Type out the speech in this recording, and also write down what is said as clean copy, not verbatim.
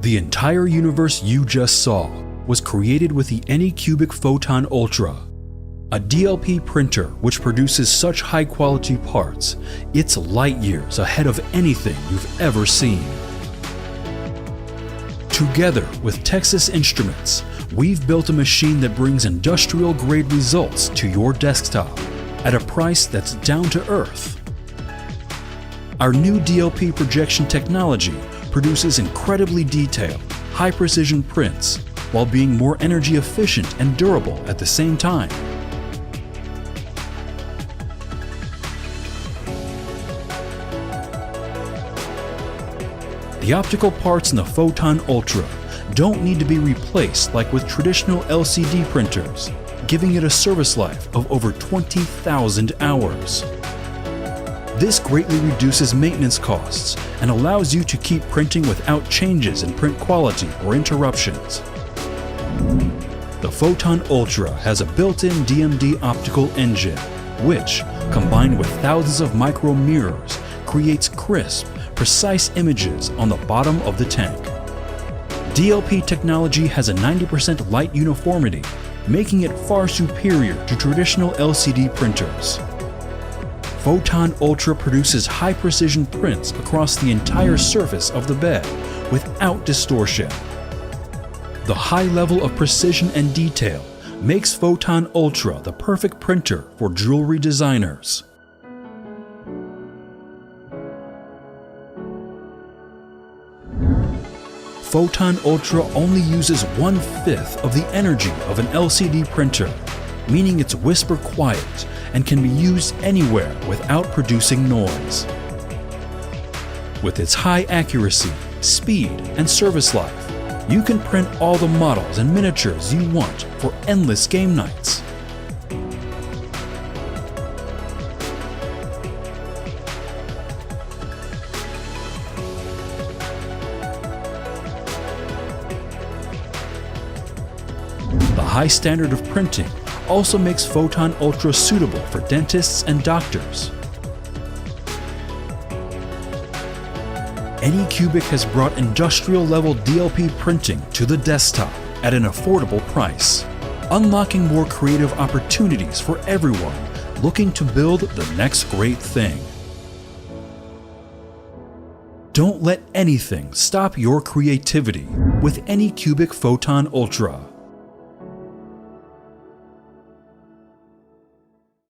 The entire universe you just saw was created with the Anycubic Photon Ultra, a DLP printer which produces such high-quality parts, it's light years ahead of anything you've ever seen. Together with Texas Instruments, we've built a machine that brings industrial-grade results to your desktop at a price that's down to earth. Our new DLP projection technology produces incredibly detailed, high-precision prints while being more energy efficient and durable at the same time. The optical parts in the Photon Ultra don't need to be replaced like with traditional LCD printers, giving it a service life of over 20,000 hours. This greatly reduces maintenance costs and allows you to keep printing without changes in print quality or interruptions. The Photon Ultra has a built-in DMD optical engine, which, combined with thousands of micro mirrors, creates crisp, precise images on the bottom of the tank. DLP technology has a 90% light uniformity, making it far superior to traditional LCD printers. Photon Ultra produces high-precision prints across the entire surface of the bed without distortion. The high level of precision and detail makes Photon Ultra the perfect printer for jewelry designers. Photon Ultra only uses 1/5 of the energy of an LCD printer, meaning it's whisper quiet and can be used anywhere without producing noise. With its high accuracy, speed, and service life, you can print all the models and miniatures you want for endless game nights. The high standard of printing also makes Photon Ultra suitable for dentists and doctors. Anycubic has brought industrial-level DLP printing to the desktop at an affordable price, unlocking more creative opportunities for everyone looking to build the next great thing. Don't let anything stop your creativity with Anycubic Photon Ultra.